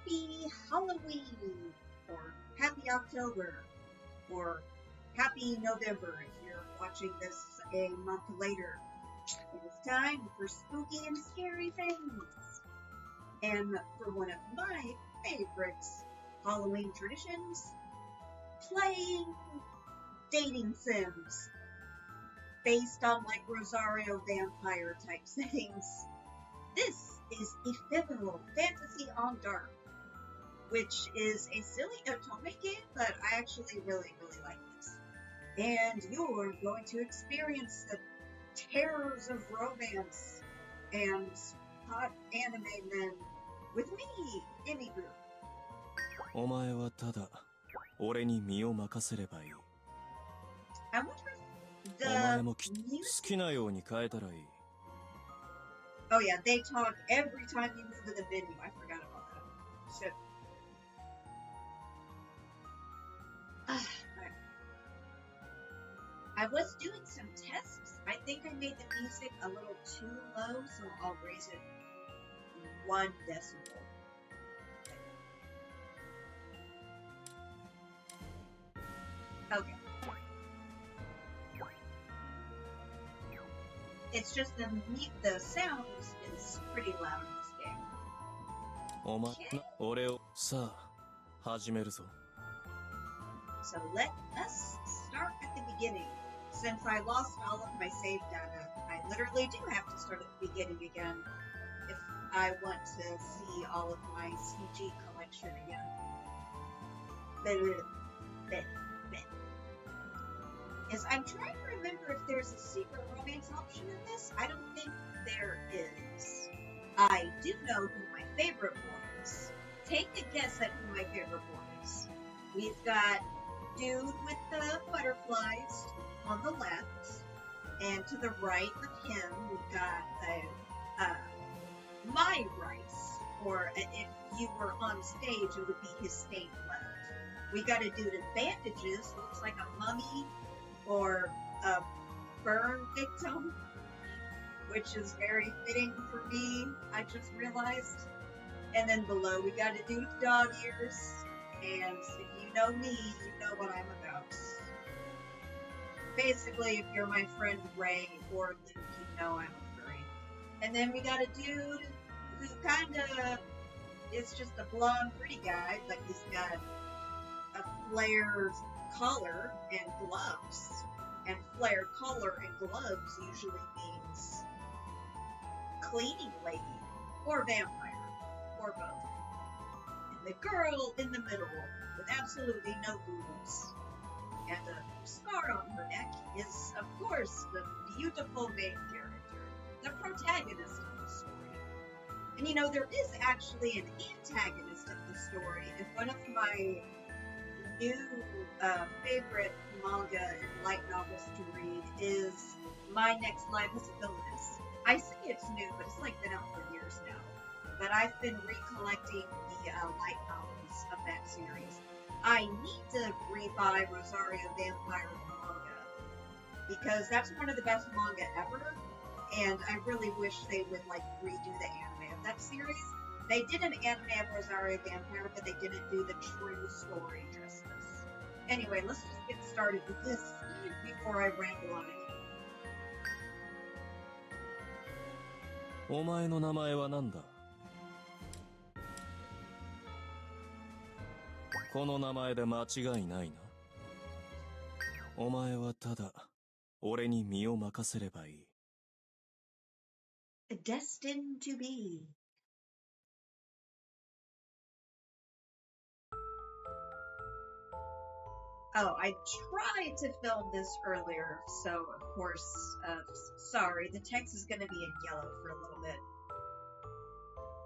Happy Halloween, or Happy October, or Happy November if you're watching this a month later. It is time for spooky and scary things. And for one of my favorite Halloween traditions, playing dating sims based on like Rosario vampire type settings. This is Ephemeral Fantasy on Dark, which is a silly Otome game, but I actually really like this. And you're going to experience the terrors of romance and hot anime men with me, Emigu. お前はただ俺に身を任せればいい。I wonder if お前 the も好 music... きなように変えたらいい。 Oh yeah, they talk every time you move in the menu. I forgot about that. Shit. Right. I was doing some tests. I think I made the music a little too low, so I'll raise it 1 decibel. Okay. It's just the sound is pretty loud in this game. お前 Okay. 俺をさあ始めるぞ。 So let us start at the beginning. Since I lost all of my save data, I literally do have to start at the beginning again if I want to see all of my CG collection again. Yes, I'm trying to remember if there's a secret romance option in this. I don't think there is. I do know who my favorite one is. Take a guess at who my favorite one is. We've got dude with the butterflies on the left, and to the right of him, we've got my right, or if you were on stage, it would be his stage left. We got a dude in bandages, looks like a mummy or a burn victim, which is very fitting for me, I just realized. And then below, we got a dude with dog ears, and if you know me, you know what I'm about. Basically, if you're my friend Ray or Luke, you know I'm a furry. And then we got a dude who kinda is just a blonde pretty guy, but he's got a flared collar and gloves. And flared collar and gloves usually means cleaning lady, or vampire, or both. And the girl in the middle, with absolutely no boobs, and a scar on her neck, is, of course, the beautiful main character, the protagonist of the story. And you know, there is actually an antagonist of the story, and one of my new favorite manga and light novels to read is My Next Life as a Villainess. I say it's new, but it's like been out for years now. But I've been recollecting the light novels of that series. I need to rebuy Rosario Vampire manga, because that's one of the best manga ever, and I really wish they would like redo the anime of that series. They did an anime of Rosario Vampire, but they didn't do the true story justice. Anyway, let's just get started with this before I ramble on it. お前の名前は何だ。この名前で間違いないな。お前はただ俺に身を任せればいい。Destined to be. Oh, I tried to film this earlier, so of course, sorry, the text is gonna be in yellow for a little bit.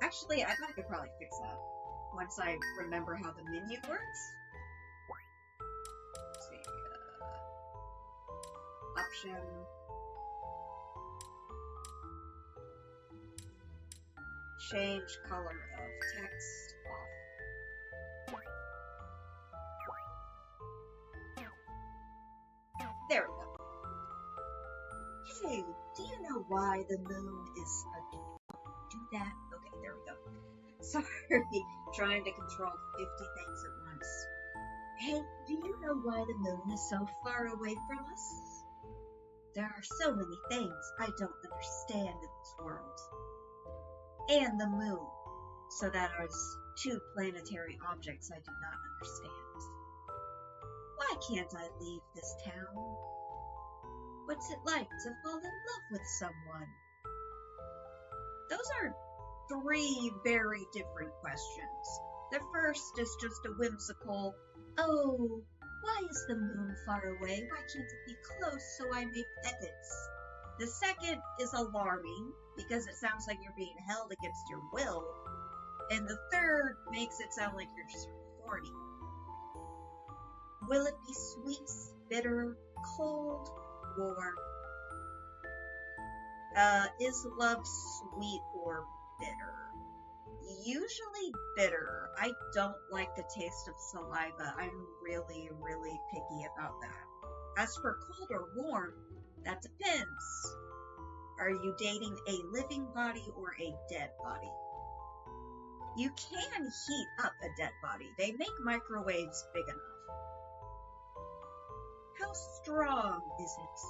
Actually, I thought I could probably fix that once I remember how the menu works. Let's see, option. Change color of text off. There we go. Hey, do you know why the moon is a... Do that? Okay, there we go. Sorry, trying to control 50 things at once. Hey, do you know why the moon is so far away from us? There are so many things I don't understand in this world. And the moon. So that is two planetary objects I do not understand. Why can't I leave this town? What's it like to fall in love with someone? Those are three very different questions. The first is just a whimsical, oh, why is the moon far away? Why can't it be close so I may pet it? The second is alarming because it sounds like you're being held against your will. And the third makes it sound like you're just horny. Will it be sweet, bitter, cold, or is love sweet or bitter? Usually bitter. I don't like the taste of saliva. I'm really, really picky about that. As for cold or warm, that depends. Are you dating a living body or a dead body? You can heat up a dead body. They make microwaves big enough. How strong is it?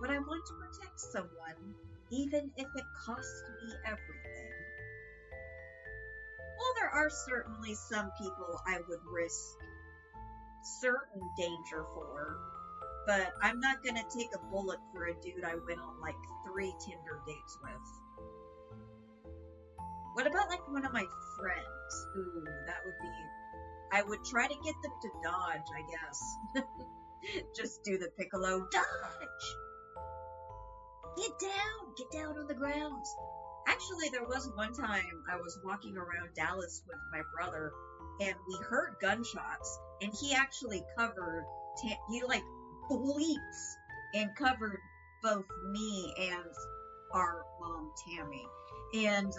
Would I want to protect someone, even if it cost me everything? Well, there are certainly some people I would risk certain danger for, but I'm not gonna take a bullet for a dude I went on like 3 Tinder dates with. What about like one of my friends? Ooh, that would be... I would try to get them to dodge, I guess. Just do the piccolo dodge! Get down on the ground. Actually, there was one time I was walking around Dallas with my brother, and we heard gunshots, and he actually covered, he like bleeps and covered both me and our mom, Tammy. And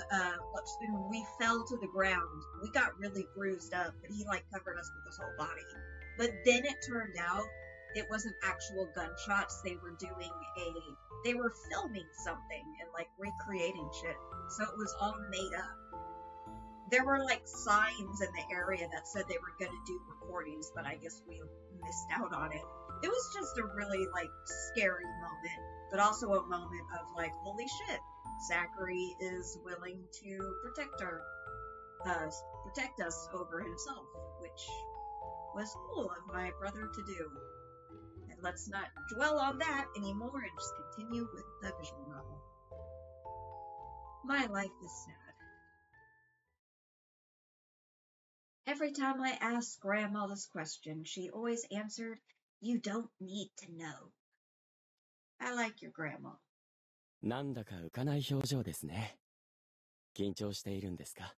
we fell to the ground. We got really bruised up, but he like covered us with his whole body. But then it turned out it wasn't actual gunshots. They were filming something and like recreating shit. So it was all made up. There were like signs in the area that said they were going to do recordings, but I guess we missed out on it. It was just a really like scary moment, but also a moment of like, holy shit, Zachary is willing to protect us over himself, which was cool of my brother to do. And let's not dwell on that anymore and just continue with the visual novel. My life is sad. Every time I asked Grandma this question, she always answered, "You don't need to know." I like your grandma. なんだか浮かない表情ですね。緊張しているんですか?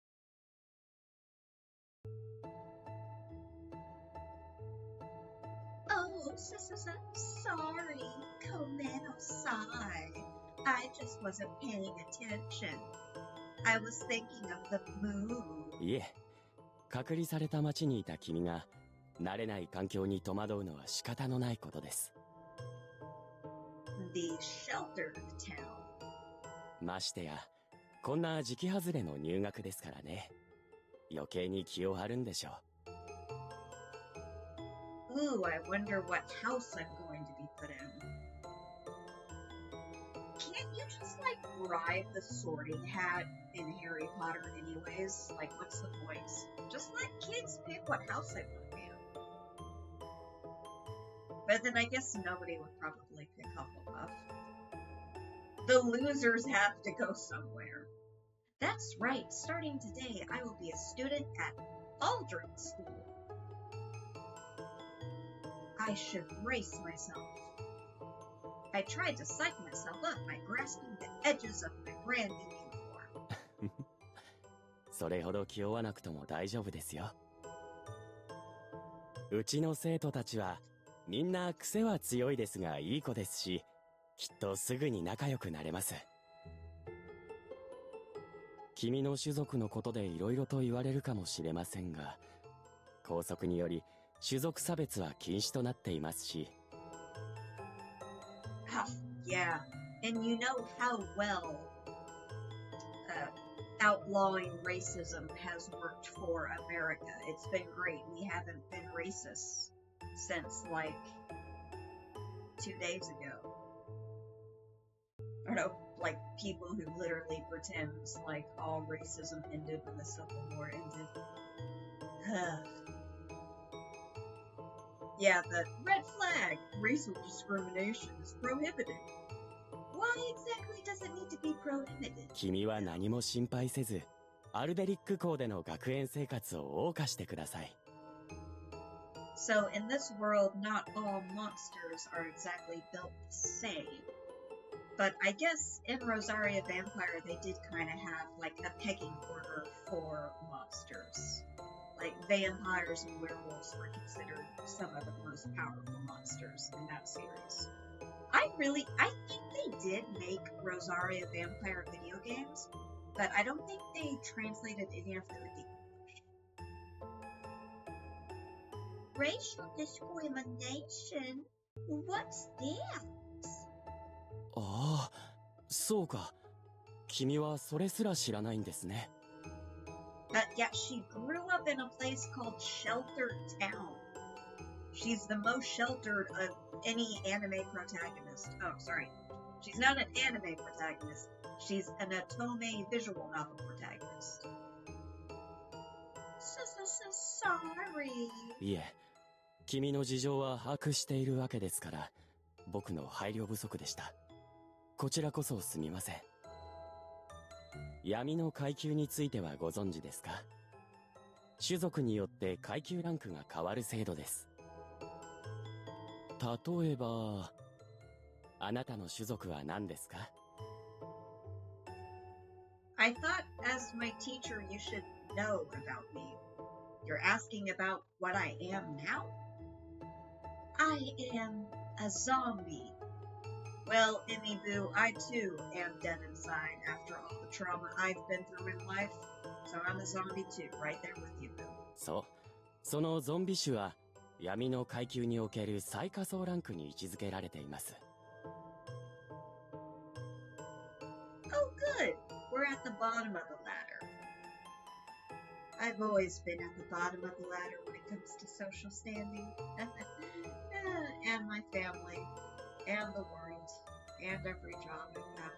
Oh, sorry. Komenosai. I just wasn't paying attention. I was thinking of the moon. いえ、隔離された町にいた君が慣れない環境に戸惑うのは仕方のないことです。The sheltered town. ましてや、こんな時期外れの入学ですからね。余計に気を張るんでしょう。Ooh, I wonder what house I'm going to be put in. Can't you just, like, bribe the sorting hat in Harry Potter anyways? Like, what's the point? Just let kids pick what house they want to be in. But then I guess nobody would probably pick Hufflepuff. The losers have to go somewhere. That's right, starting today, I will be a student at Aldrin School. I should brace myself. I tried to psych myself up by grasping the edges of my brand new uniform. それほど気負わなくとも大丈夫ですよ。うちの生徒たちはみんな癖は強いですがいい子ですし、きっとすぐに仲良くなれます。君の種族のことでいろいろと言われるかもしれませんが、校則により種族差別は禁止となっていますし。Yeah, and you know how well outlawing racism has worked for America. It's been great. We haven't been racist since, like, 2 days ago. Or no, like, people who literally pretend like all racism ended when the Civil War ended. Yeah, the red flag, racial discrimination is prohibited. Why exactly does it need to be prohibited? 君は何も心配せず、アルベリック校での学園生活を謳歌してください。So in this world, not all monsters are exactly built the same. But I guess in Rosaria Vampire, they did kind of have like a pecking order for monsters. Like vampires and werewolves were considered some of the most powerful monsters in that series. I think they did make Rosaria Vampire video games, but I don't think they translated any of them into English. Racial discrimination? What's that? ああ、そうか。君はそれすら知らないんですね。Yeah, she grew up in a place called Sheltered Town. She's the most sheltered of any anime protagonist. Oh, sorry. She's not an anime protagonist. She's an Otome visual novel protagonist. Sorry. いえ、君の事情は把握しているわけですから、僕の配慮不足でした。こちらこそすみません。闇の階級についてはご存知ですか？種族によって階級ランクが変わる制度です。例えば、あなたの種族は何ですか？ I thought as my teacher you should know about me. You're asking about what I am now? I am a zombie. Well, Emi-boo, I too am dead inside after all the trauma I've been through in life. So I'm a zombie too, right there with you, boo. そう。そのゾンビ種は闇の階級における最下層ランクに位置づけられています。Oh, good. We're at the bottom of the ladder. I've always been at the bottom of the ladder when it comes to social standing. And my family. And the world. And every job I've had.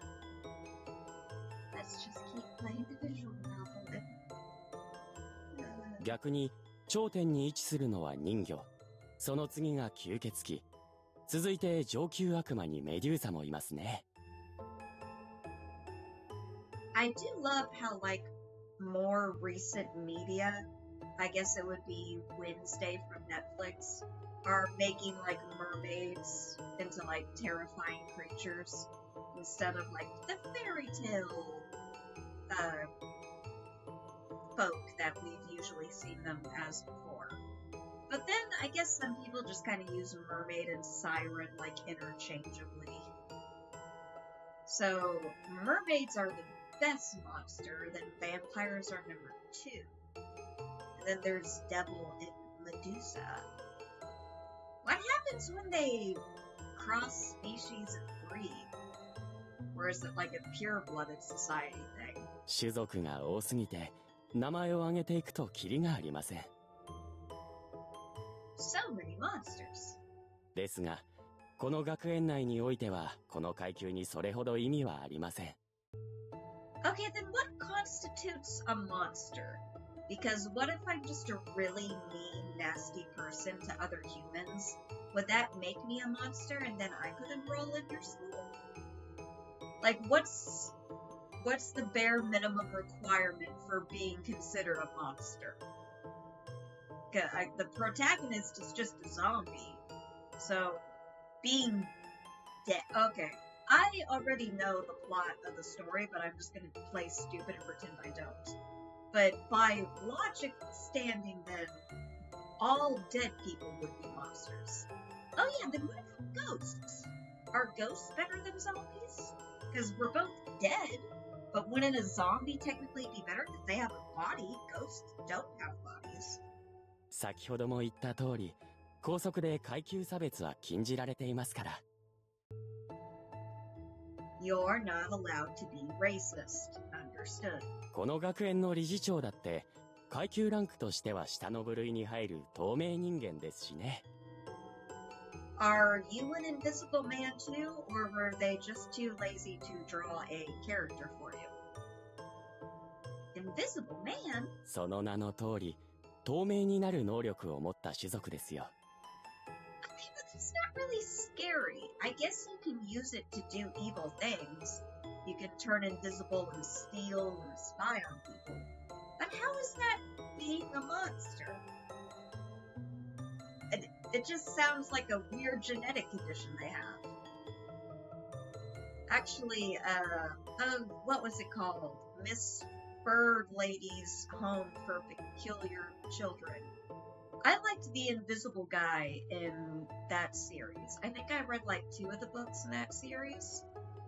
Let's just keep playing the visual novel. 逆に頂点に位置するのは人魚。その次が吸血鬼。続いて上級悪魔にメデューサもいますね。I do love how, like, more recent media, I guess it would be Wednesday from Netflix, are making, like, mermaids into, like, terrifying creatures instead of, like, the fairy tale folk that we've usually seen them as before. But then I guess some people just kind of use mermaid and siren, like, interchangeably. So, mermaids are the best monster, then vampires are number 2. And then there's Devil and Medusa. What happens when they cross species and breed? Or is it like a pure-blooded society thing? 種族が多すぎて名前を挙げていくとキリがありません。So many monsters. ですが、この学園内においてはこの階級にそれほど意味はありません。Okay, then what constitutes a monster? Because what if I'm just a really mean, nasty person to other humans? Would that make me a monster and then I could enroll in your school? Like, what's the bare minimum requirement for being considered a monster? The protagonist is just a zombie. So, being dead... Okay. I already know the plot of the story, but I'm just gonna play stupid and pretend I don't. But by logic standing, then, all dead people would be monsters. Oh yeah, then what about ghosts? Are ghosts better than zombies? Because we're both dead, but wouldn't a zombie technically be better because they have a body? Ghosts don't have bodies. 先ほども言った通り、校則で階級差別は禁じられていますから。You're not allowed to be racist under Understood. この学園の理事長だって階級ランクとしては下の部類に入る透明人間ですしね。 Are you an invisible man too, or were they just too lazy to draw a character for you? Invisible man? その名の通り透明になる能力を持った種族ですよ。 Okay, but that's not really scary. I guess you can use it to do evil things. You can turn invisible and steal and spy on people. But how is that being a monster? It just sounds like a weird genetic condition they have. Actually, what was it called? Miss Bird Lady's Home for Peculiar Children. I liked the invisible guy in that series. I think I read like 2 of the books in that series.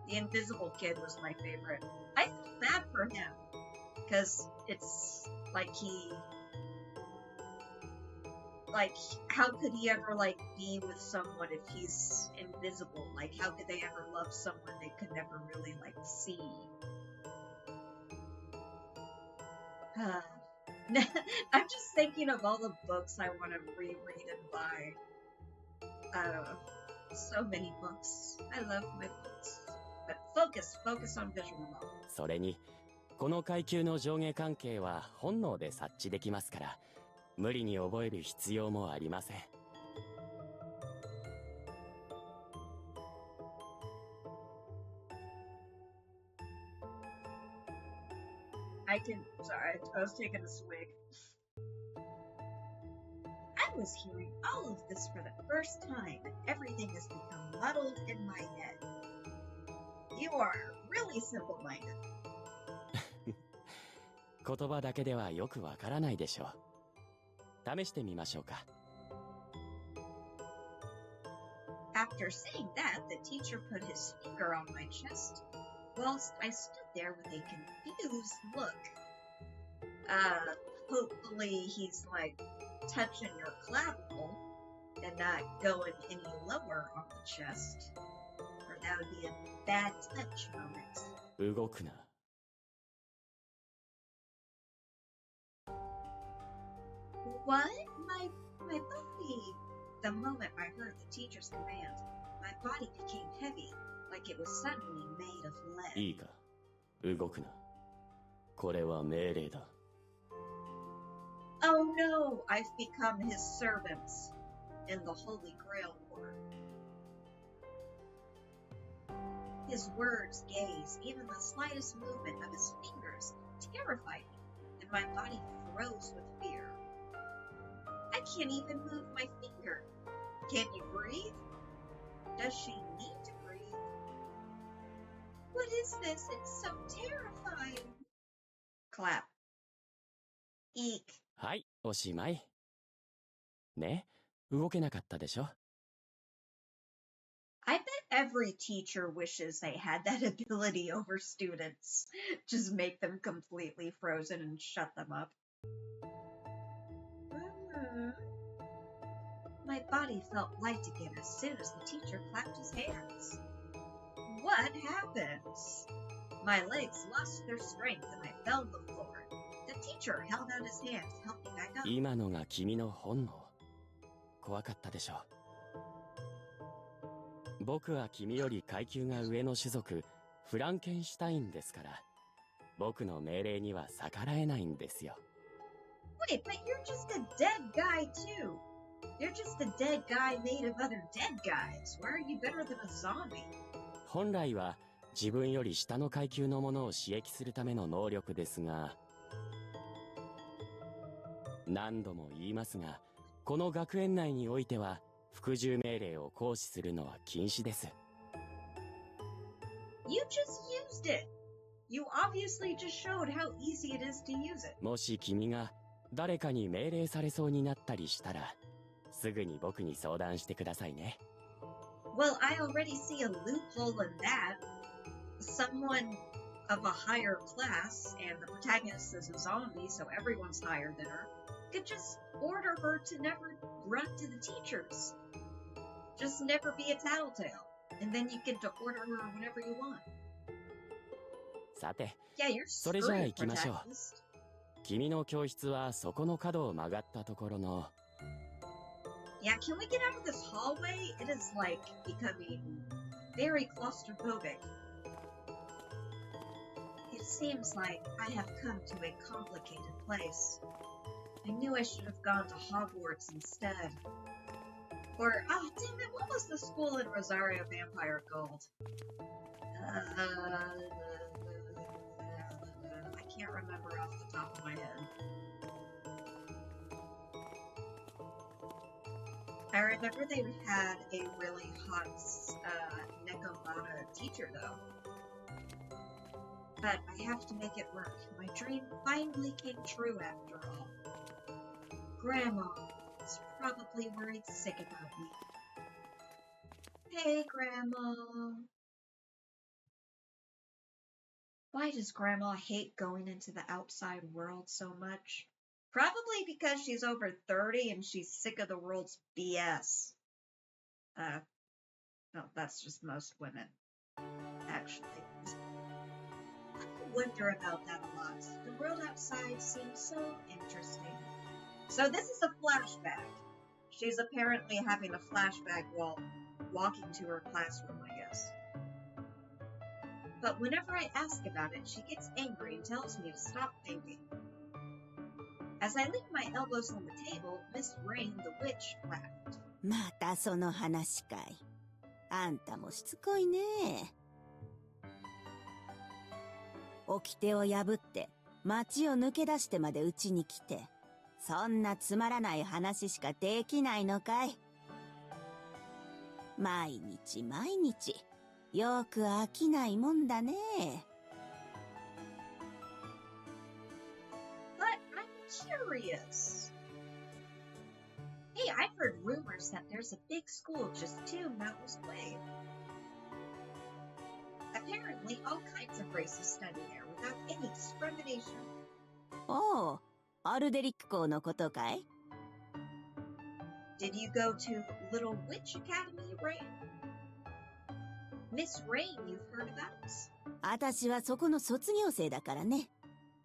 The invisible kid was my favorite. I felt bad for him, because it's like how could he ever, like, be with someone if he's invisible? Like, how could they ever love someone they could never really, like, see? I'm just thinking of all the books I want to reread and buy. So many books. I love my books. But focus on visual novel. それにこの階級の上下関係は本能で察知できますから無理に覚える必要もありません。 Sorry, I was taking a swig. I was hearing all of this for the first time, and everything has become muddled in my head. You are really simple-minded. 言葉だけではよくわからないでしょう。試してみましょうか。 After saying that, the teacher put his finger on my chest, whilst I stood there with a confused look. Hopefully he's, like, touching your clavicle and not going any lower on the chest, or that would be a bad touch moment. 動くな。 What? My body. The moment I heard the teacher's command, my body became heavy, like it was suddenly made of lead. いいか、動くな。これは命令だ。 Oh no, I've become his servants in the Holy Grail War. His words, gaze, even the slightest movement of his fingers terrified me, and my body froze with fear. I can't even move my finger. Can you breathe? Does she need to breathe? What is this? It's so terrifying. Clap. Eek. はい、おしまい。ね、動けなかったでしょ。 I bet every teacher wishes they had that ability over students. Just make them completely frozen and shut them up. My body felt light again as soon as the teacher clapped his hands. What happened? My legs lost their strength and I fell to the floor. The teacher held out his hand to help me back up. 今のが君の本能。怖かったでしょ。僕は君より階級が上の種族、フランケンシュタインですから、僕の命令には逆らえないんですよ。Wait, but you're just a dead guy too. You're just a dead guy made of other dead guys. Why are you better than a zombie? 本来は自分より下の階級のものを刺激するための能力ですが、何度も言いますが、この学園内においては服従命令を行使するのは禁止です。You just used it. You obviously just showed how easy it is to use it. もし君が誰かに命令されそうになったりしたら、すぐに僕に相談してくださいね。Well, I already see a loophole in that. Someone of a higher class, and the protagonist is a zombie, so everyone's higher than her, could just order her to never run to the teachers. Just never be a tattletale. And then you get to order her whenever you want. さて、 Yeah, you're それじゃあ screwed, 行きましょう。 protagonist. 君の教室はそこの角を曲がったところの。 Yeah, can we get out of this hallway? It is, like, becoming very claustrophobic. It seems like I have come to a complicated place. I knew I should have gone to Hogwarts instead. Or, oh, damn it, what was the school in Rosario Vampire called? I can't remember off the top of my head. I remember they had a really hot Nekomata teacher, though. But I have to make it work. My dream finally came true after all. Grandma is probably worried sick about me. Hey, Grandma. Why does Grandma hate going into the outside world so much? Probably because she's over 30 and she's sick of the world's BS. No, that's just most women, actually. I wonder about that a lot. The world outside seems so interesting. So this is a flashback. She's apparently having a flashback while walking to her classroom, I guess. But whenever I ask about it, she gets angry and tells me to stop thinking. As I lean my elbows on the table, Miss Rain the witch laughed. またその話かい。あんたもしつこいね。掟を破って街を抜け出してまでうちに来て、そんなつまらない話しかできないのかい。毎日毎日よく飽きないもんだね。But I'm curious. Hey, I've heard rumors that there's a big school just 2 mountains away. Apparently, all kinds of races study there without any discrimination. おう、アルデリック校のことかい？ Did you go to Little Witch Academy, Rain? Miss Rain, you've heard about us? あたしはそこの卒業生だからね。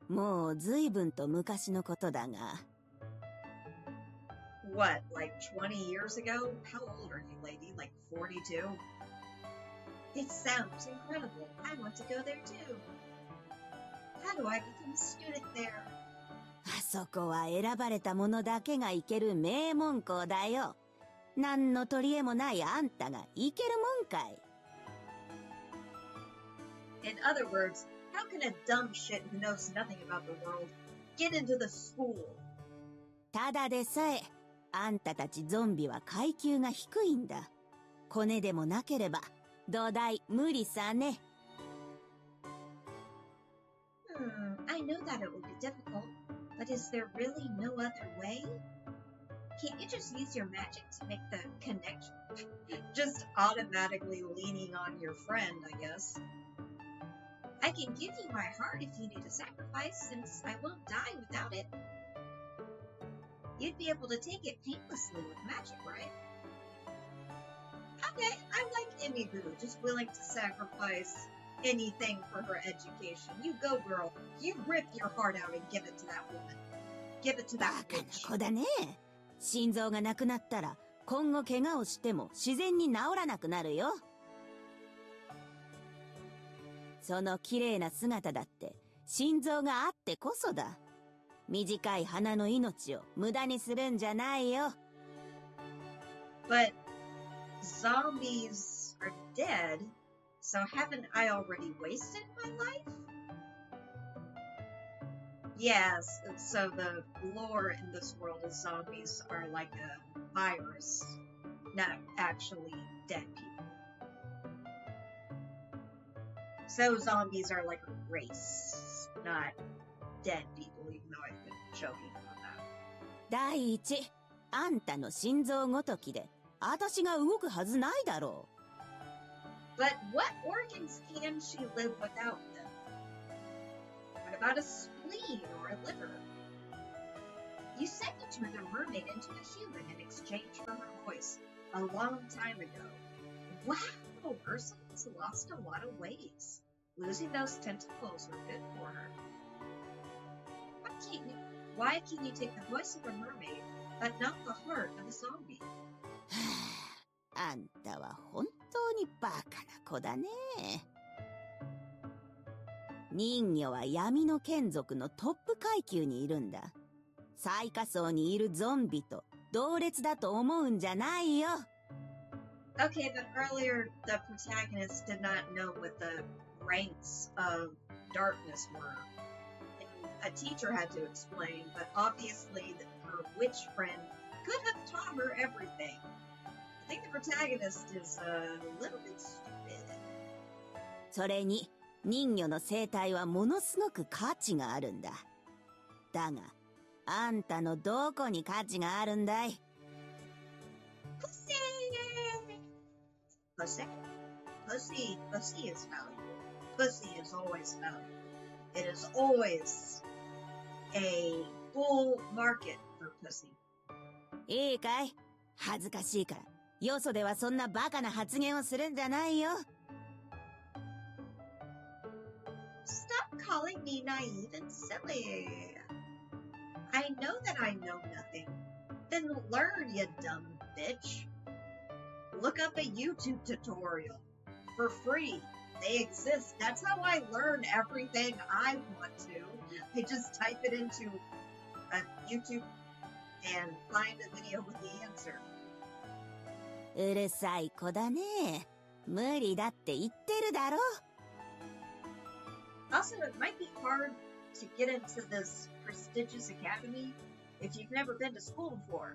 もう随分と昔のことだが。What, like 20 years ago? How old are you, lady? Like 42? It sounds incredible. I want to go there too. How do I become a student there? あそこは選ばれた者だけが行ける名門校だよ。何の取り柄もないあんたが行けるもんかい。In other words, how can a dumb shit who knows nothing about the world get into the school? ただでさえ、あんたたちゾンビは階級が低いんだ。コネでもなければ、土台無理さね。I know that it will be difficult, but is there really no other way? Can't you just use your magic to make the connection? Just automatically leaning on your friend, I guess. I can give you my heart if you need a sacrifice, since I won't die without it. You'd be able to take it painlessly with magic, right? Okay, I like Emibu, just willing to sacrifice anything for her education. You go, girl. You rip your heart out and give it to that woman. Give it to バ that カな bitch. 子だね。心臓がなくなったら、今後怪我をしても自然に治らなくなるよ。その綺麗な姿だって、心臓があってこそだ。短い花の命を無駄にするんじゃないよ。But zombies are dead, so haven't I already wasted my life? Yes, so the lore in this world is zombies are like a virus, not actually dead people. So zombies are like a race, not dead people, even though I've been joking about that. 第一、あんたの心臓ごときで、私が動くはずないだろう。But what organs can she live without them? What about a spleen or a liver? You said you turned a mermaid into a human in exchange for her voice a long time ago. Wow, Ursa has lost a lot of weight. Losing those tentacles were good for her. Why can't you take the voice of a mermaid, but not the heart of a zombie? あんたは本当にバカな子だね。人魚は闇の眷属のトップ階級にいるんだ。最下層にいるゾンビと同列だと思うんじゃないよ。Okay, but earlier the protagonist did not know what the ranks of darkness were. A teacher had to explain, but obviously her witch friend could have taught her everything. I think the protagonist is a little bit stupid. それに、人魚の生態はものすごく価値があるんだ。だが、あんたのどこに価値があるんだい？ Pussy is valuable. Pussy is always valuable. It is always a bull market for pussy. いいかい？恥ずかしいから。よそではそんなバカな発言をするんじゃないよ。Stop calling me naive and silly. I know that I know nothing. Then learn, you dumb bitch. Look up a YouTube tutorial. For free. They exist. That's how I learn everything I want to. I just type it into YouTube and find a video with the answer. うるさい子だね。無理だって言ってるだろ。Also, it might be hard to get into this prestigious academy if you've never been to school before.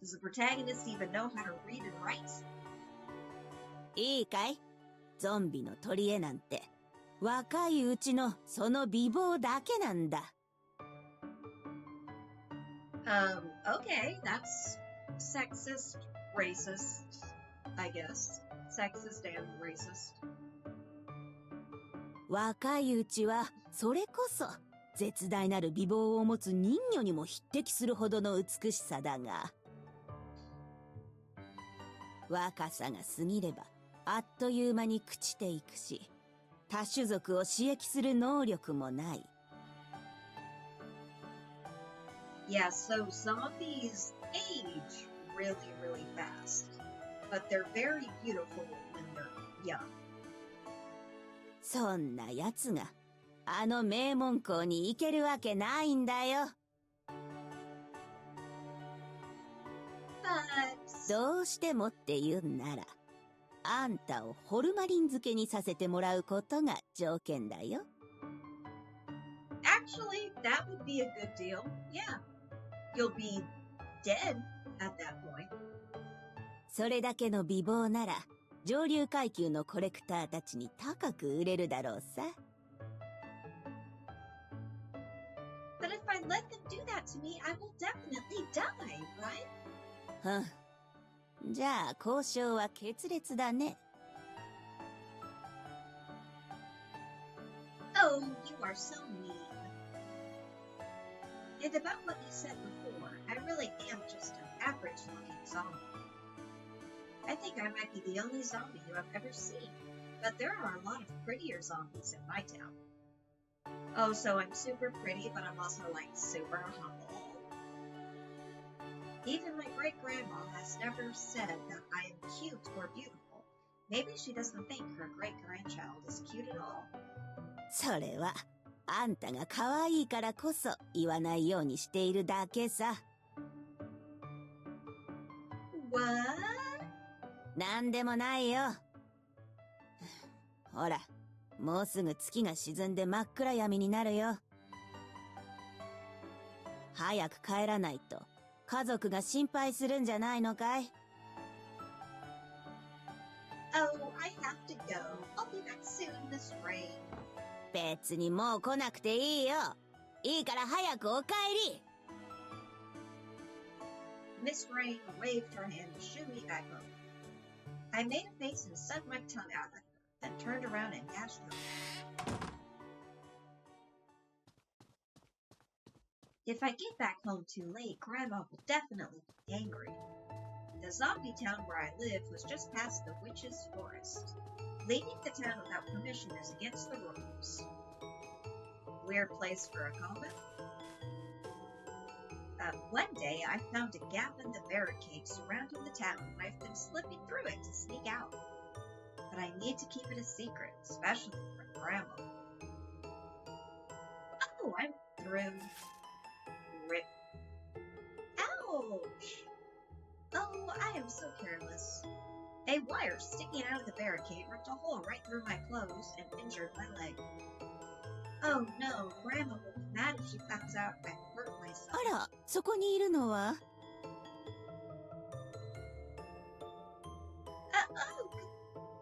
Does the protagonist even know how to read and write? いいかい？ゾンビの取り柄なんて若いうちのその美貌だけなんだ。Okay, that's sexist, racist, I guess. Sexist and racist. 若いうちはそれこそ絶大なる美貌を持つ人魚にも匹敵するほどの美しさだが、若さが過ぎればあっという間に朽ちていくし、多種族を刺激する能力もない。Yeah, so zombies age really, really fast. But they're very beautiful when they're young. そんな奴があの名門校に行けるわけないんだよ。どうしてもって言うんなら、あんたをホルマリン漬けにさせてもらうことが条件だよ。Actually, that would be a good deal. Yeah. You'll be dead at that point. それだけの美貌なら、上流階級のコレクターたちに高く売れるだろうさ。But if I let them do that to me, I will definitely die, right? じゃあ交渉は決裂だね。Oh, you are so mean. And about what you said before, I really am just an average-looking zombie. I think I might be the only zombie you have ever seen, but there are a lot of prettier zombies in my town. Oh, so I'm super pretty, but I'm also, like, super humble. Even my great-grandma has never said that I am cute or beautiful. Maybe she doesn't think her great-grandchild is cute at all. それは、あんたが可愛いからこそ言わないようにしているだけさ。What? なんでもないよ。ほら、もうすぐ月が沈んで真っ暗闇になるよ。早く帰らないと家族が心配するんじゃないのかい？ Oh, I have to go. I'll be back soon, Miss Rain. 別にもう来なくていいよ。いいから早くお帰り。Miss Rain waved her hand to shoo me back home. I made a face and sucked my tongue out at her, then turned around and dashed home. If I get back home too late, Grandma will definitely be angry. Does the zombie town where I live was just past the witch's forest. Leaving the town without permission is against the rules. Weird place for a comet? One day I found a gap in the barricade surrounding the town, and I've been slipping through it to sneak out. But I need to keep it a secret, especially from Grandma. Oh, I'm through. Rip. Ouch! Oh, I am so careless. A wire sticking out of the barricade ripped a hole right through my clothes and injured my leg. Oh no, Grandma will be mad if she finds out I hurt myself. あら、そこにいるのは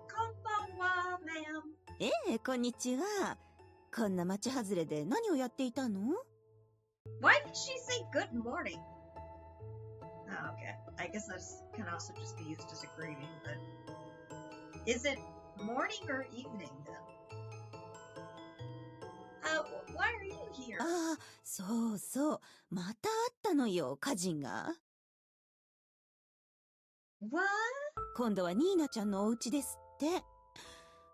Konbanwa, ma'am. ええ、こんにちは。こんな町外れで何をやっていたの Why did she say good morning? Oh, okay. I guess that can also just be used as a greeting, but... Is it morning or evening, then? Why are you here? ああ、そうそう。またあったのよ、火事が。What? 今度はニーナちゃんのお家ですって。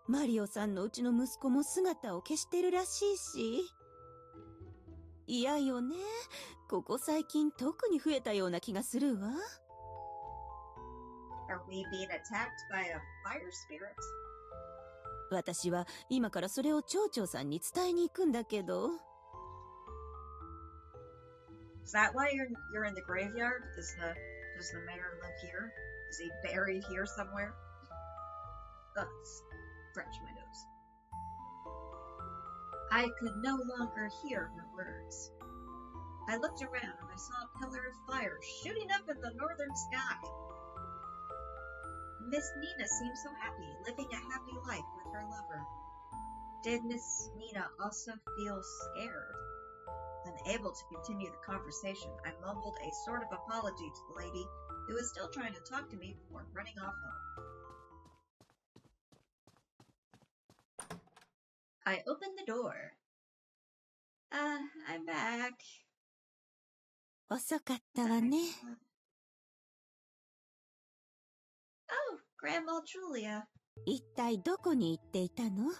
マリオさんのうちの息子も姿を消してるらしいし。嫌よね。ここ最近特に増えたような気がするわ。Are we being attacked by a fire spirit? 私は今からそれを町長さんに伝えに行くんだけど。Is that why you're in the graveyard? Does the mayor live here? Is he buried here somewhere? Let's scratch my nose. I could no longer hear her words. I looked around and I saw a pillar of fire shooting up in the northern sky. Miss Nina seemed so happy, living a happy life with her lover. Did Miss Nina also feel scared? Unable to continue the conversation, I mumbled a sort of apology to the lady who was still trying to talk to me before running off home. I opened the door. I'm back. 遅かったわね。Oh, Grandma Julia. 一体どこに行っていたの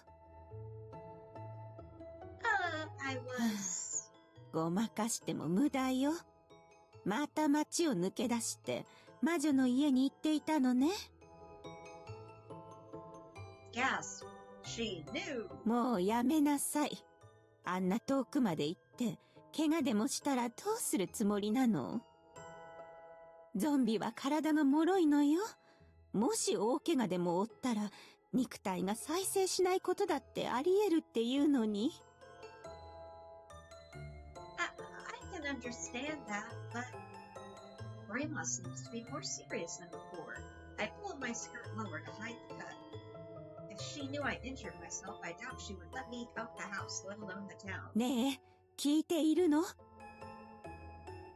I was... ごまかしても無駄よ。また町を抜け出して魔女の家に行っていたのね。Gasp. She knew. もうやめなさい。あんな遠くまで行って怪我でもしたらどうするつもりなの？ゾンビは体が脆いのよ。もし大怪我でも負ったら肉体が再生しないことだってあり得るっていうのに。I can understand that, but Grandma seems to be more serious than before. I pulled my skirt lower to hide the cut. If she knew I injured myself, I doubt she would let me out the house, let alone the town. ねえ、聞いているの？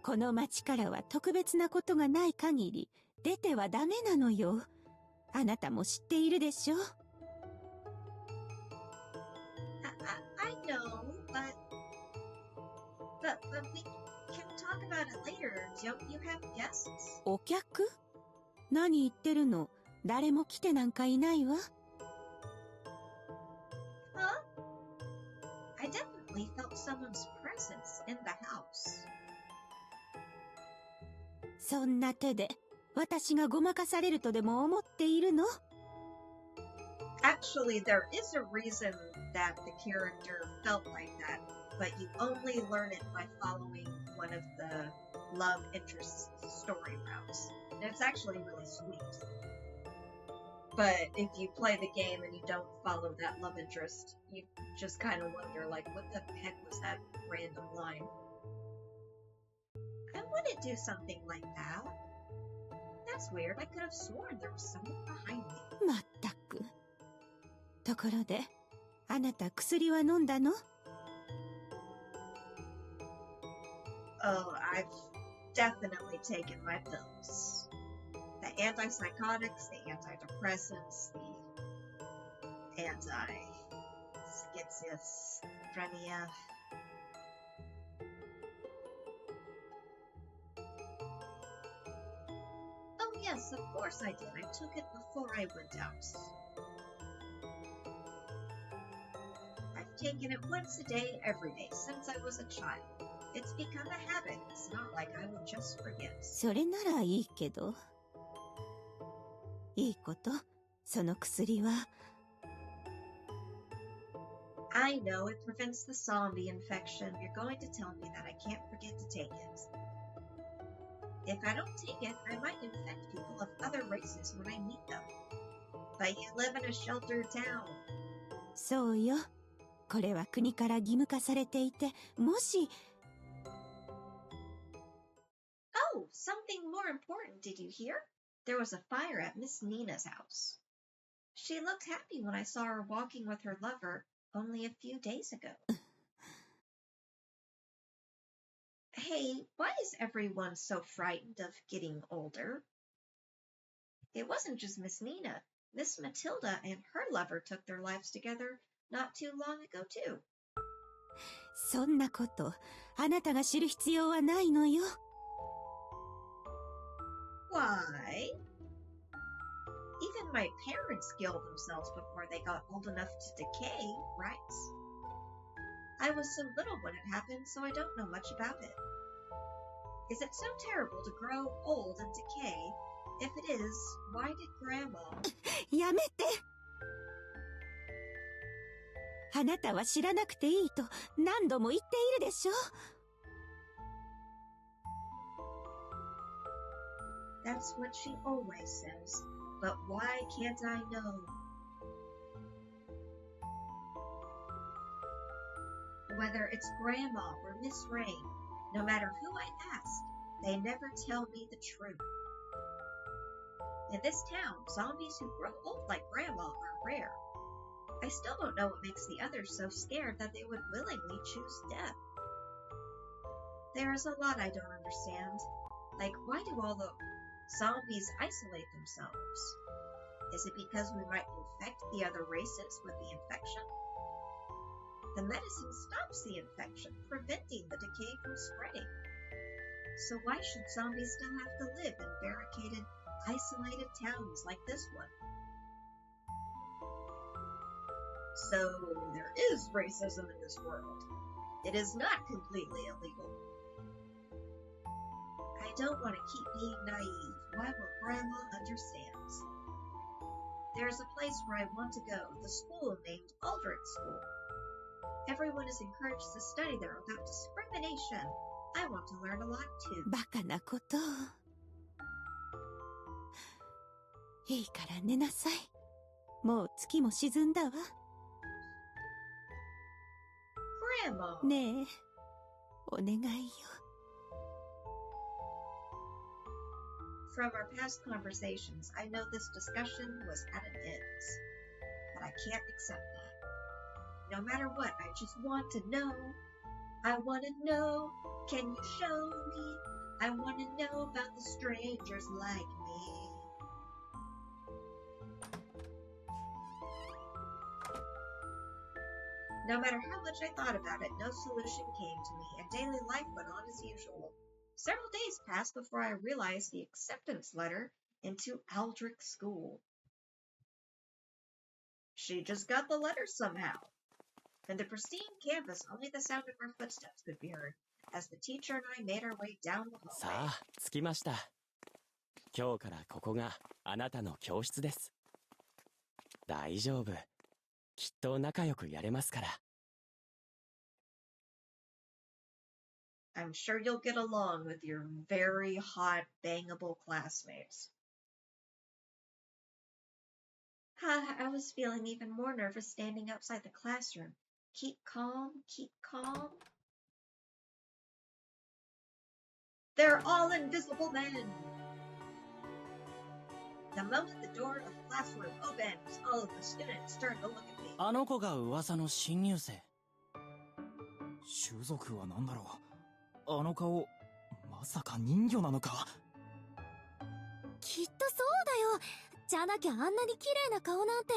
この町からは特別なことがない限り出てはダメなのよ。あなたも知っているでしょ？ I know, but we can talk about it later. Don't you have guests? お客？何言ってるの？誰も来てなんかいないわ。Huh? I definitely felt someone's presence in the house. そんな手で私がごまかされるとでも思っているの？ Actually, there is a reason that the character felt like that, but you only learn it by following one of the love interest story routes. And it's actually really sweet. But if you play the game and you don't follow that love interest, you just kind of wonder, like, what the heck was that random line? I wouldn't do something like that. That's weird. I could have sworn there was someone behind me. まったく。ところで、あなた薬は飲んだの？ Oh, I've definitely taken my pills. The antipsychotics, the antidepressants, the anti-schizophrenia. Oh yes, of course I did. I took it before I went out. I've taken it once a day, every day, since I was a child. It's become a habit. It's not like I would just forget. それならいいけど。いいこと、その薬は。I know it prevents the zombie infection. You're going to tell me that I can't forget to take it. If I don't take it, I might infect people of other races when I meet them. But you live in a sheltered town. そうよ。これは国から義務化されていて、もし。Oh, something more important, did you hear? There was a fire at Miss Nina's house. She looked happy when I saw her walking with her lover only a few days ago. Hey, why is everyone so frightened of getting older? It wasn't just Miss Nina. Miss Matilda and her lover took their lives together not too long ago, too. そんなこと、あなたが知る必要はないのよ。Why? Even my parents killed themselves before they got old enough to decay, right? I was so little when it happened, so I don't know much about it. Is it so terrible to grow old and decay? If it is, why did Grandma... やめて。あなたは知らなくていいと何度も言っているでしょ。That's what she always says. But why can't I know? Whether it's Grandma or Miss Rain, no matter who I ask, they never tell me the truth. In this town, zombies who grow old like Grandma are rare. I still don't know what makes the others so scared that they would willingly choose death. There is a lot I don't understand. Like, why do all the zombies isolate themselves? Is it because we might infect the other races with the infection? The medicine stops the infection, preventing the decay from spreading. So why should zombies still have to live in barricaded, isolated towns like this one? So there is racism in this world. It is not completely illegal. I don't want to keep being naive. Why will Grandma understand? There's a place where I want to go, the school named Aldrich School. Everyone is encouraged to study there without discrimination. I want to learn a lot too. バカなこと。いいから寝なさい。もう月も沈んだわ。Grandma! ねえ、お願いよ。From our past conversations, I know this discussion was at an end. But I can't accept that. No matter what, I just want to know. I want to know. Can you show me? I want to know about the strangers like me. No matter how much I thought about it, no solution came to me, and daily life went on as usual. Several days passed before I realized the acceptance letter into Aldrich School. She just got the letter somehow. In the pristine campus, only the sound of our footsteps could be heard, as the teacher and I made our way down the hallway. さあ、着きました。今日からここがあなたの教室です。大丈夫。きっと仲良くやれますから。I'm sure you'll get along with your very hot, bangable classmates. I was feeling even more nervous standing outside the classroom. Keep calm, keep calm. They're all invisible men! The moment the door of the classroom opens, all of the students turn to look at me. あの子が噂の新入生。種族は何だろう。あの顔、まさか人魚なのか。きっとそうだよ。じゃなきゃあんなに綺麗な顔なんて。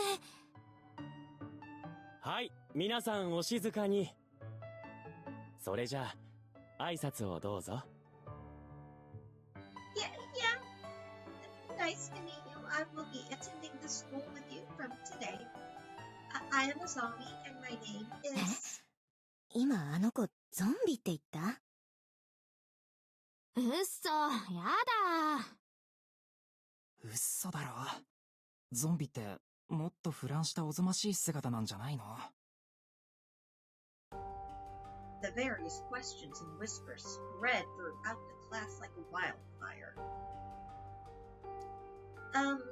はい、皆さんお静かに。それじゃあ、挨拶をどうぞ。Yeah, I will be attending the school with you from today. I am a zombie, and my name is... 今あの子ゾンビって言った？うっそ、やだ。嘘だろ。ゾンビってもっと腐乱したおぞましい姿なんじゃないの？ The various questions and whispers spread throughout the class like a wildfire.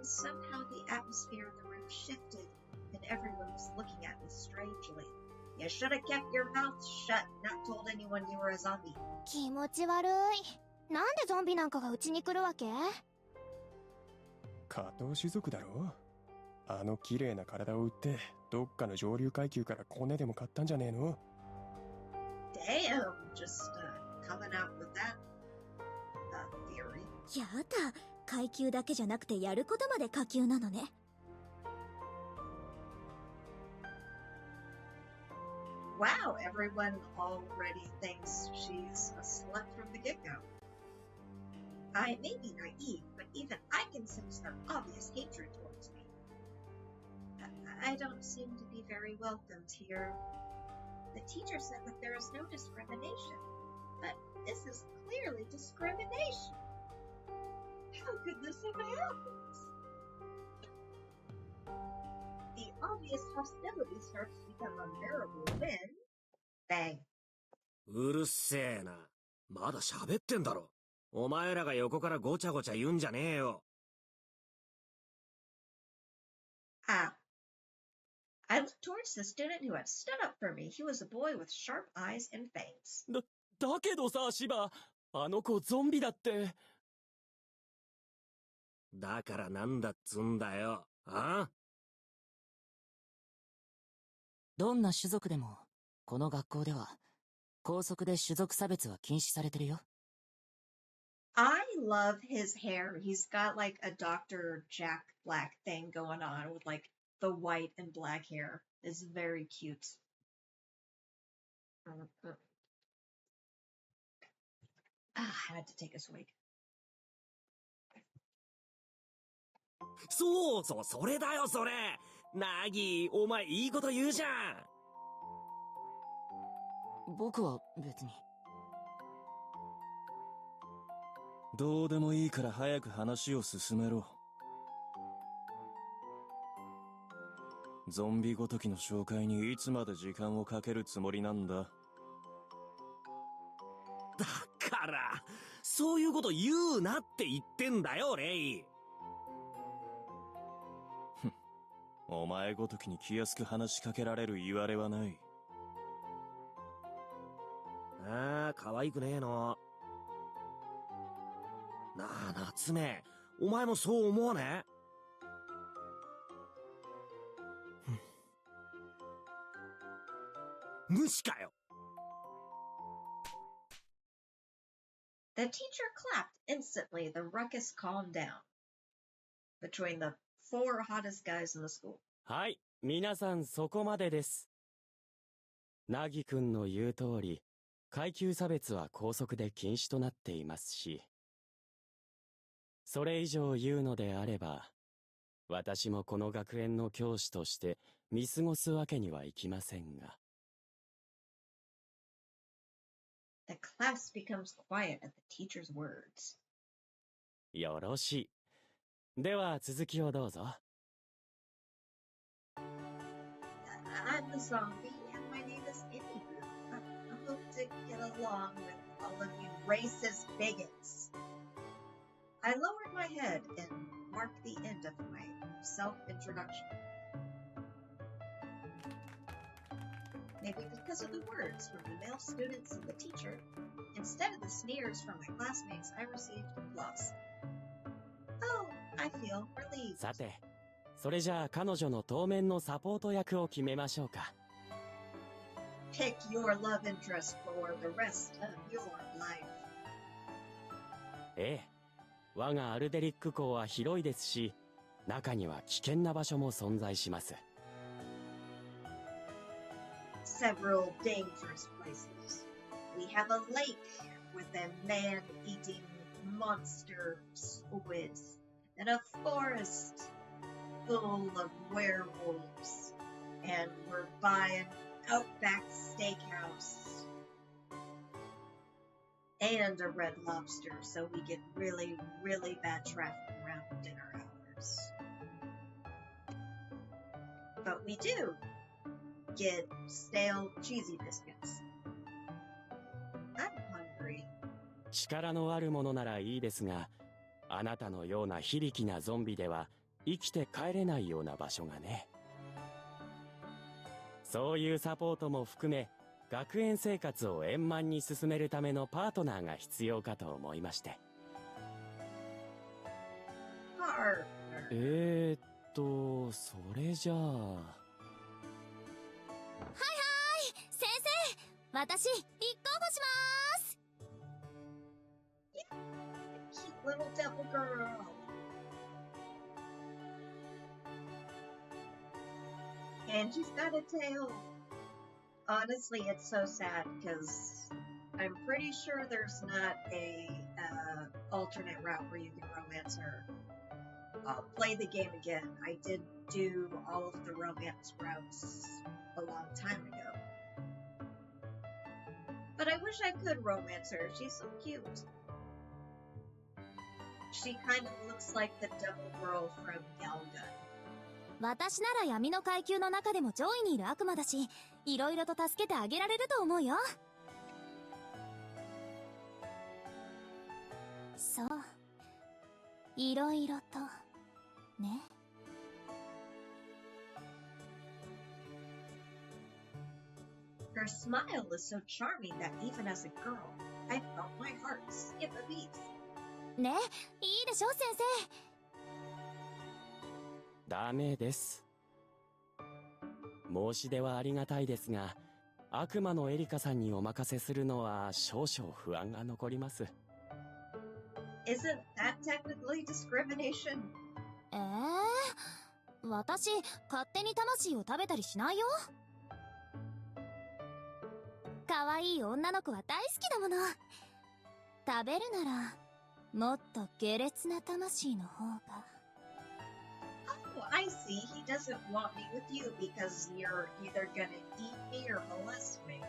Somehow the atmosphere in the room shifted, and everyone was looking at me strangely. You should have kept your mouth shut, not told anyone you were a zombie. 気持ち悪い。なんでゾンビなんかがうちに来るわけ？下等種族だろ。あの綺麗な体を売ってどっかの上流階級からコネでも買ったんじゃねえの？ Damn, just coming out with that theory. やだ、階級だけじゃなくてやることまで下級なのね。Wow, everyone already thinks she's a slut from the get-go. I may be naive, but even I can sense their obvious hatred towards me. I don't seem to be very welcomed here. The teacher said that there is no discrimination, but this is clearly discrimination. How could this have happened? The obvious hostility starts to become unbearable when... Bang. うるせえな。まだ喋ってんだろ。お前らが横からごちゃごちゃ言うんじゃねえよ。I looked towards the student who had stood up for me. He was a boy with sharp eyes and fangs. だけどさ、シバ、あの子ゾンビだって。だからなんだっつんだよ。あ？どんな種族でもこの学校では校則で種族差別は禁止されてるよ。I love his hair. He's got like a Dr. Jack Black thing going on with like the white and black hair. It's very cute. I had to take a swig. そうそう、それだよそれ。ナギ、お前いいこと言うじゃん。僕は別に。どうでもいいから早く話を進めろ。ゾンビごときの紹介にいつまで時間をかけるつもりなんだ。だからそういうこと言うなって言ってんだよレイ。お前ごときに気安く話しかけられる言われはない。ああ、可愛くねえの。なあ夏目、お前もそう思わねえ？無視かよ。The teacher clapped. Instantly, the ruckus calmed down between the four hottest guys in the school. はい、皆さんそこまでです。ナギ君の言う通り、階級差別は校則で禁止となっていますし、それ以上言うのであれば、私もこの学園の教師として見過ごすわけにはいきませんが。The class becomes quiet at the teacher's words. よろしい。では続きをどうぞ。I'm a zombie, and my name is Anywho. I hope to get along with all of you racist bigots. I lowered my head and marked the end of my self-introduction. Maybe because of the words from the male students and the teacher, instead of the sneers from my classmates, I received applause. Oh, I feel relieved. さて、それじゃあ彼女の当面のサポート役を決めましょうか。Pick your love interest for the rest of your life. ええ、我がアルデリック港は広いですし、中には危険な場所も存在します。Several dangerous places. We have a lake with a man-eating monster squids in a forest full of werewolves. And we're buying Outback Steakhouse and a Red Lobster, so we get really, really bad traffic around dinner hours. But we do get stale cheesy biscuits. I'm hungry. 力のあるものならいいですが、あなたのような非力なゾンビでは生きて帰れないような場所がね。そういうサポートも含め、学園生活を円満に進めるためのパートナーが必要かと思いまして。それじゃあ。はいはい、先生、私、立候補します。Cute little devil girl. And she's got a tail. Honestly, it's so sad because I'm pretty sure there's not a alternate route where you can romance her. I'll play the game again. I did do all of the romance routes a long time ago. But I wish I could romance her. She's so cute. She kind of looks like the devil girl from Galgun. 私なら闇の階級の中でも上位にいる悪魔だし、いろいろと助けてあげられると思うよ。そう、いろいろとね。Her smile is so charming that even as a girl, I felt my heart skip a beat. ね、いいでしょ先生。ダメです。申し出はありがたいですが、悪魔のエリカさんにお任せするのは少々不安が残ります。Isn't that technically discrimination? 私、勝手に魂を食べたりしないよ。可愛い女の子は大好きだもの。食べるなら、もっと下劣な魂の方が。Oh, I see. He doesn't want me with you because you're either gonna eat me or molest me.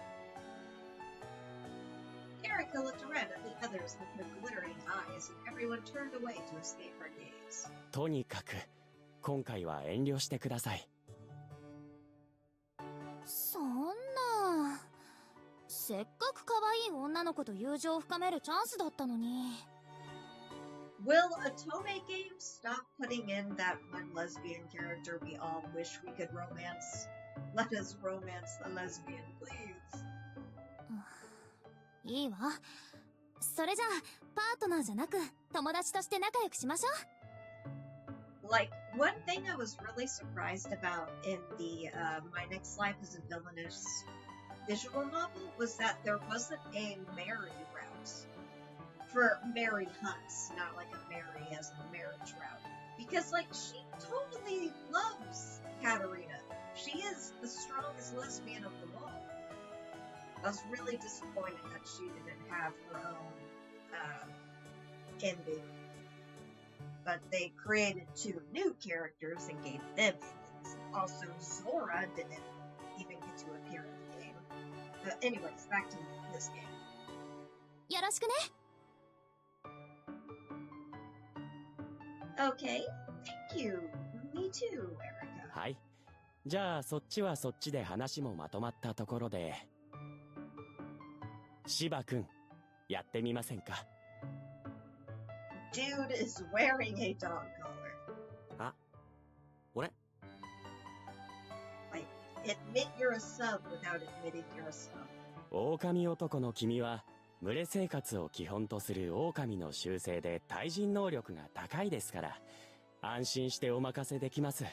Erica looked around at the others with her glittering eyes, and everyone turned away to escape her gaze. とにかく、今回は遠慮してください。そんな。せっかく可愛い女の子と友情を深めるチャンスだったのに。Will Otome Games stop putting in that one lesbian character we all wish we could romance? Let us romance the lesbian, please. いいわ。それじゃあ、パートナーじゃなく、友達として仲良くしましょう。Like, one thing I was really surprised about in the My Next Life as a Villainous visual novel was that there wasn't a Mary route. For Mary hunts, not like a Mary as a marriage route. Because, like, she totally loves Katarina. She is the strongest lesbian of them all. I was really disappointed that she didn't have her own ending. But they created 2 new characters and gave them endings. Also, Zora didn't even get to appear in the game. But anyways, back to this game. よろしくね。Okay, thank you. Me too, Erica. はい。じゃあそっちはそっちで話もまとまったところで、芝くん、やってみませんか？ Dude is wearing a dog collar. あ、俺？ Like, admit you're a sub without admitting you're a sub. 狼男の君は、群れ生活を基本とする狼の習性で対人能力が高いですから、安心してお任せできます。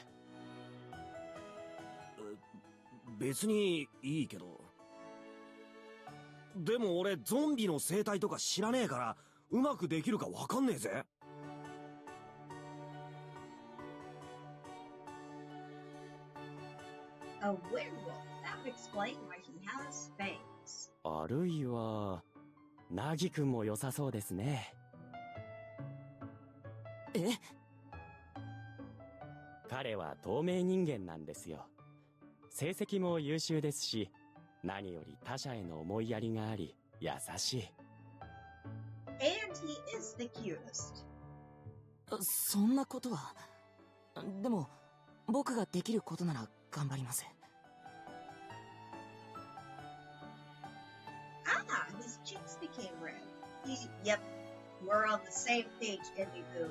別にいいけど。でも俺ゾンビの生態とか知らねえから、うまくできるかわかんねえぜ。A werewolf. That would explain why he has fangs. あるいは、ナギくんも良さそうですね。え？彼は透明人間なんですよ。成績も優秀ですし、何より他者への思いやりがあり、優しい。And he is the cutest. そんなことは。でも、僕ができることなら頑張ります。Ah, his cheeks became red. Yep, we're on the same page, Indy Boo.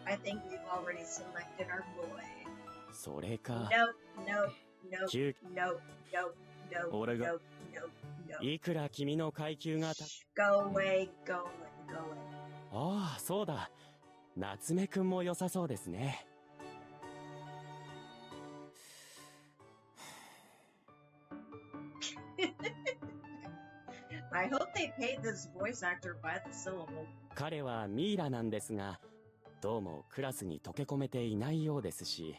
I think we've already selected our boy. それか。No, no, no, 急 no, no, no, 俺が no, no, no. いくら君の階級が Go away, go away, go away. ああ、そうだ。夏目くんも良さそうですね。I hope they paid this voice actor by the syllable. 彼はミイラなんですが、どうもクラスに溶け込めていないようですし、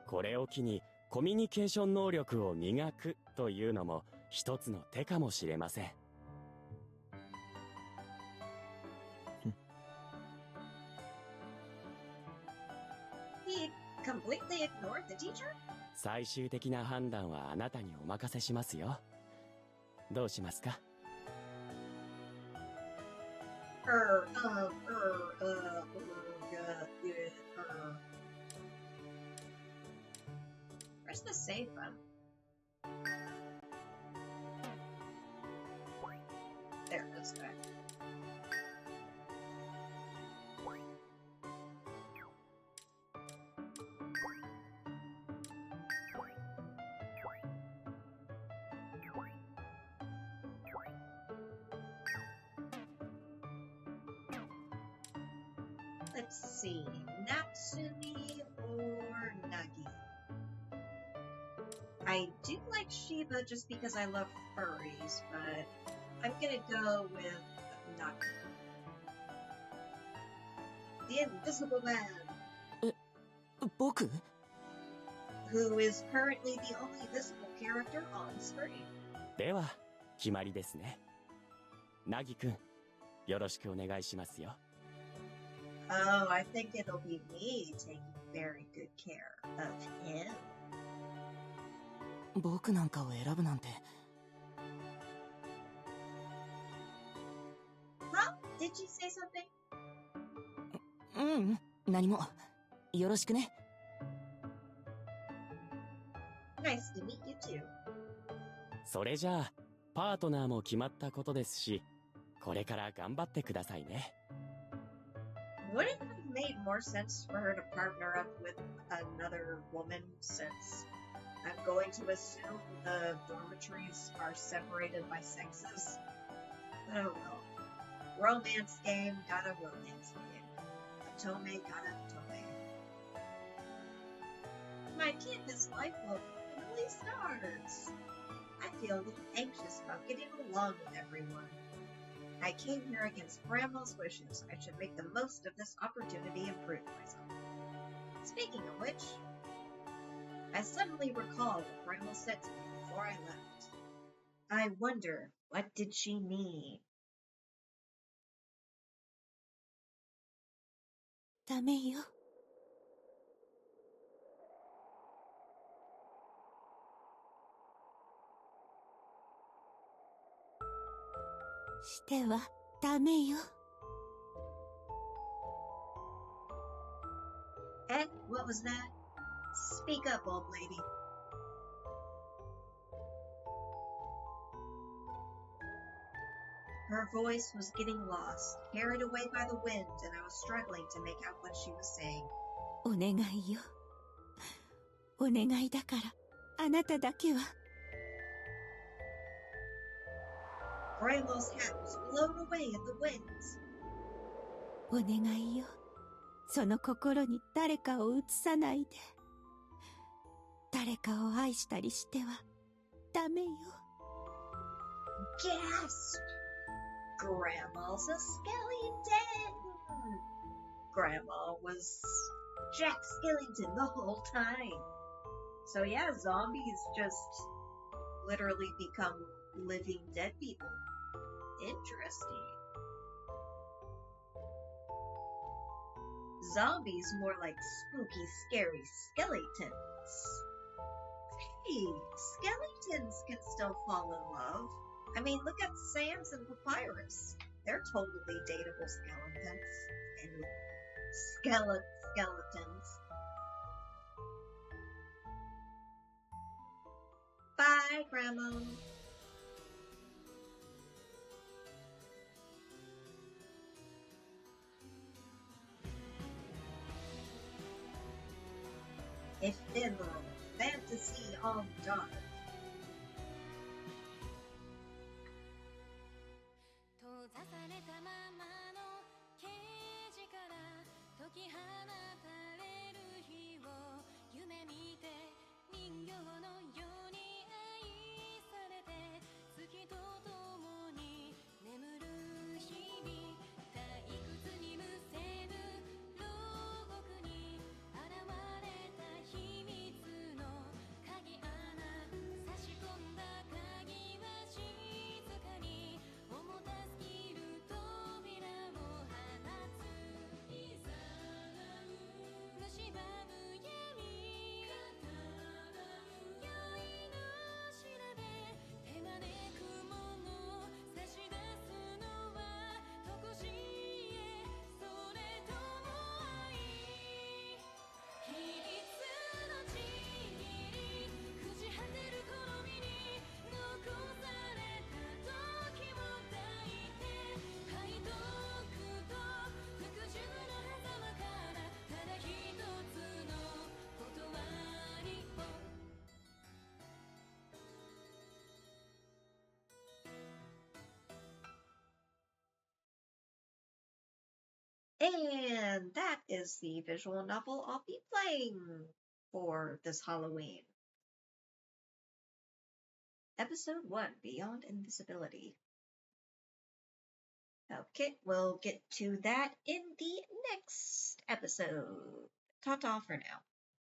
これを機にコミュニケーション能力を磨くというのも一つの手かもしれません。He completely ignored the teacher? 最終的な判断はあなたにお任せしますよ。どうしますか？ Where's the save button? There, this guy. Let's see, Natsumi or Nagi? I do like Shiba just because I love furries, but I'm gonna go with Nagi. The Invisible Man, 僕 who is currently the only visible character on screen. では決まりですね。ナギくん、よろしくお願いしますよ。Oh, I think it'll be me taking very good care of him. 僕なんかを選ぶなんて。Huh? Did you say something? うん、何も。よろしくね。Nice to meet you too. それじゃあ、パートナーも決まったことですし、これから頑張ってくださいね。Would it have made more sense for her to partner up with another woman since I'm going to assume the dormitories are separated by sexes? Oh well. Romance game got a romance game. Otome got a Otome. My campus life will finally starts. I feel a little anxious about getting along with everyone. I came here against Grandma's wishes. I should make the most of this opportunity and prove myself. Speaking of which, I suddenly recall what Grandma said to me before I left. I wonder, what did she mean? ダメよ。してはダメよ。Eh? What was that? Speak up, old lady. Her voice was getting lost, carried away by the wind, and I was struggling to make out what she was saying. お願いよ。お願いだから、あなただけは。Grandma's hat was blown away in the winds. お願いよ。その心に誰かを移さないで。誰かを愛したりしてはダメよ。Gasp! Grandma's a skeleton! Grandma was Jack Skellington the whole time. So yeah, zombies just literally become living dead people. Interesting. zombies, more like spooky, scary skeletons. Hey, skeletons can still fall in love. I mean, look at Sans and Papyrus. They're totally dateable skeletons. And skeletons. Bye, Grandma. Ephemeral Fantasy on Dark. 閉ざされたままのケージから解き放たれる日を夢見て人形のように愛されて月と共に眠る日々退屈にむせる牢獄に現れた秘密の鍵穴差し込んだ鍵は静かに重たすぎる扉を放ついざなう蝕む闇語らう酔いの調べ手招くもの差し出すのはとこしえそれとも愛秘密のちぎり朽ち果てるこの身に残された時を抱いて背徳と服従の狭間からただ一つの断りを And that is the visual novel I'll be playing for this Halloween. Episode 1, Beyond Invisibility. Okay, we'll get to that in the next episode. Ta-ta for now.